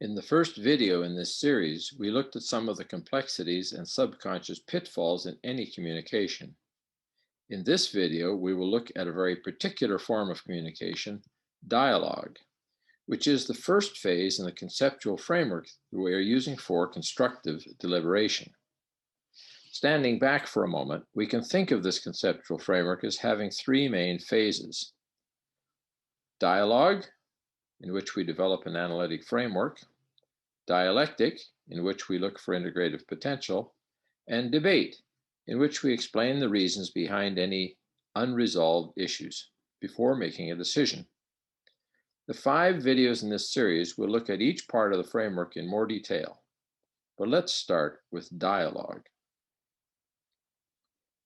In the first video in this series, we looked at some of the complexities and subconscious pitfalls in any communication. In this video, we will look at a very particular form of communication, dialogue, which is the first phase in the conceptual framework that we are using for constructive deliberation. Standing back for a moment, we can think of this conceptual framework as having three main phases. Dialogue, in which we develop an analytic framework, dialectic, in which we look for integrative potential, and debate, in which we explain the reasons behind any unresolved issues before making a decision. The 5 videos in this series will look at each part of the framework in more detail, but let's start with dialogue.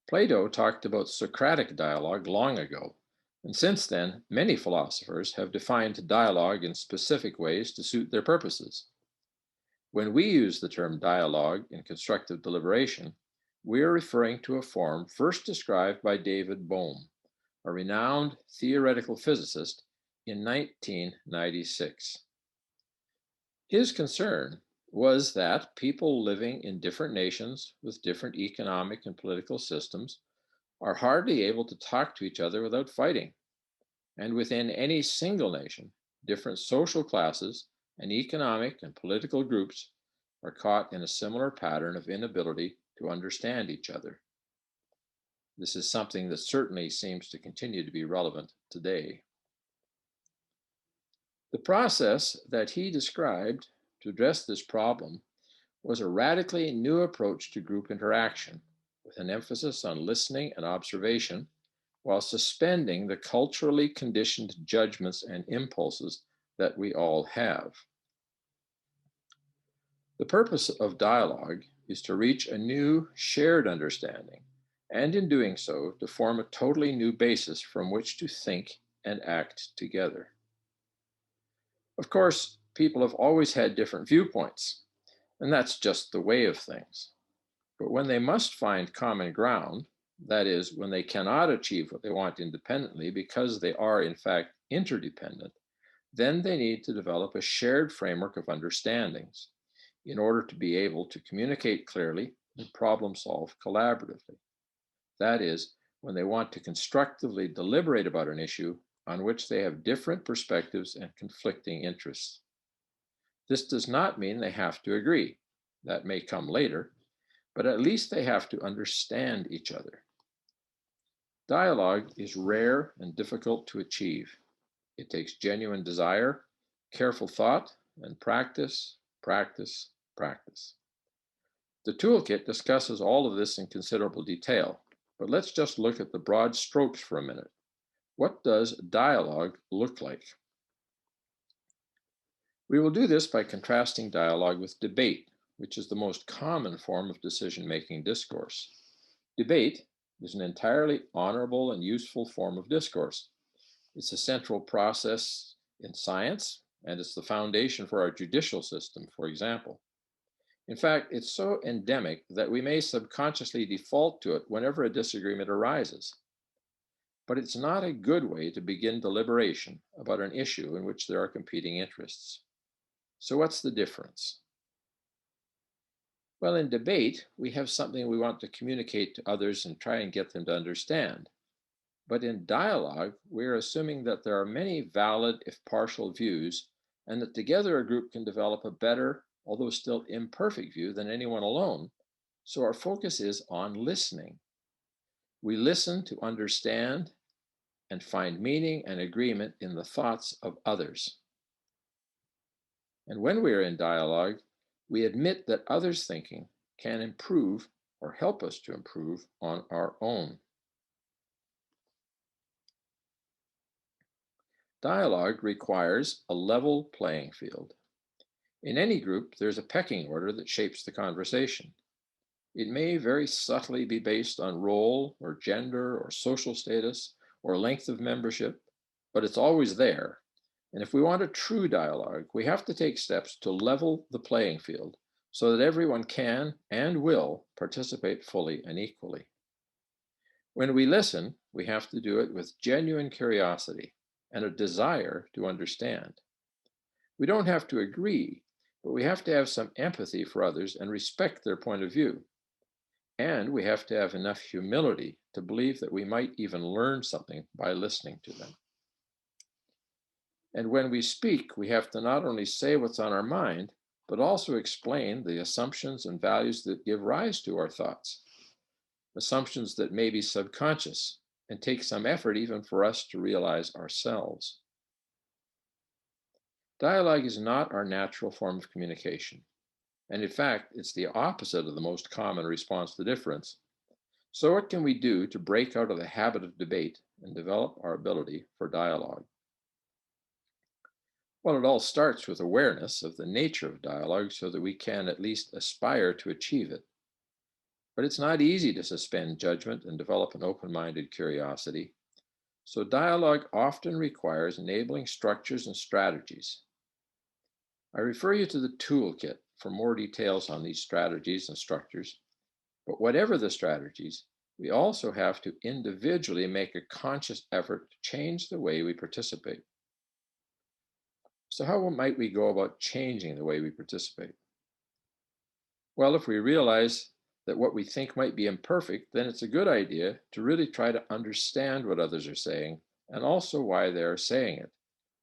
Plato talked about Socratic dialogue long ago, and since then, many philosophers have defined dialogue in specific ways to suit their purposes. When we use the term dialogue in constructive deliberation, we are referring to a form first described by David Bohm, a renowned theoretical physicist, in 1996. His concern was that people living in different nations with different economic and political systems are hardly able to talk to each other without fighting. And within any single nation, different social classes and economic and political groups are caught in a similar pattern of inability to understand each other. This is something that certainly seems to continue to be relevant today. The process that he described to address this problem was a radically new approach to group interaction, with an emphasis on listening and observation, while suspending the culturally conditioned judgments and impulses that we all have. The purpose of dialogue is to reach a new shared understanding, and in doing so, to form a totally new basis from which to think and act together. Of course, people have always had different viewpoints, and that's just the way of things. But when they must find common ground, that is, when they cannot achieve what they want independently because they are in fact interdependent, then they need to develop a shared framework of understandings in order to be able to communicate clearly and problem solve collaboratively. That is, when they want to constructively deliberate about an issue on which they have different perspectives and conflicting interests. This does not mean they have to agree. That may come later, but at least they have to understand each other. Dialogue is rare and difficult to achieve. It takes genuine desire, careful thought, and practice, practice, practice. The toolkit discusses all of this in considerable detail, but let's just look at the broad strokes for a minute. What does dialogue look like? We will do this by contrasting dialogue with debate, which is the most common form of decision-making discourse. Debate is an entirely honorable and useful form of discourse. It's a central process in science, and it's the foundation for our judicial system, for example. In fact, it's so endemic that we may subconsciously default to it whenever a disagreement arises. But it's not a good way to begin deliberation about an issue in which there are competing interests. So what's the difference? Well, in debate, we have something we want to communicate to others and try and get them to understand. But in dialogue, we're assuming that there are many valid, if partial, views, and that together a group can develop a better, although still imperfect view than anyone alone. So our focus is on listening. We listen to understand and find meaning and agreement in the thoughts of others. And when we are in dialogue, we admit that others' thinking can improve or help us to improve on our own. Dialogue requires a level playing field. In any group, there's a pecking order that shapes the conversation. It may very subtly be based on role or gender or social status or length of membership, but it's always there. And if we want a true dialogue, we have to take steps to level the playing field so that everyone can and will participate fully and equally. When we listen, we have to do it with genuine curiosity and a desire to understand. We don't have to agree, but we have to have some empathy for others and respect their point of view. And we have to have enough humility to believe that we might even learn something by listening to them. And when we speak, we have to not only say what's on our mind, but also explain the assumptions and values that give rise to our thoughts, assumptions that may be subconscious and take some effort even for us to realize ourselves. Dialogue is not our natural form of communication. And in fact, it's the opposite of the most common response to difference. So, what can we do to break out of the habit of debate and develop our ability for dialogue? Well, it all starts with awareness of the nature of dialogue so that we can at least aspire to achieve it. But it's not easy to suspend judgment and develop an open minded curiosity. So, dialogue often requires enabling structures and strategies. I refer you to the toolkit for more details on these strategies and structures. But whatever the strategies, we also have to individually make a conscious effort to change the way we participate. So, how might we go about changing the way we participate? Well, if we realize that what we think might be imperfect, then it's a good idea to really try to understand what others are saying and also why they are saying it,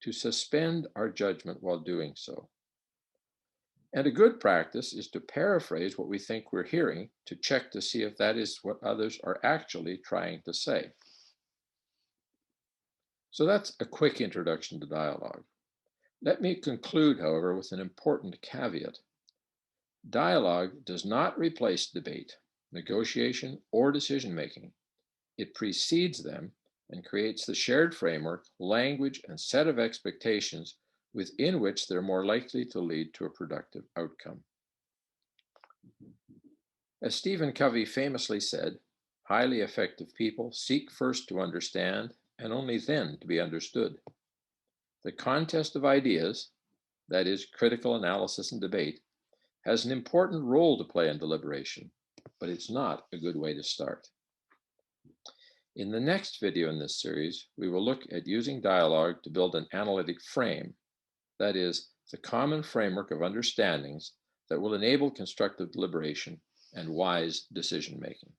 to suspend our judgment while doing so. And a good practice is to paraphrase what we think we're hearing to check to see if that is what others are actually trying to say. So that's a quick introduction to dialogue. Let me conclude, however, with an important caveat. Dialogue does not replace debate, negotiation, or decision making. It precedes them and creates the shared framework, language, and set of expectations within which they're more likely to lead to a productive outcome. As Stephen Covey famously said, highly effective people seek first to understand and only then to be understood. The contest of ideas, that is, critical analysis and debate, has an important role to play in deliberation, but it's not a good way to start. In the next video in this series, we will look at using dialogue to build an analytic frame, that is, the common framework of understandings that will enable constructive deliberation and wise decision making.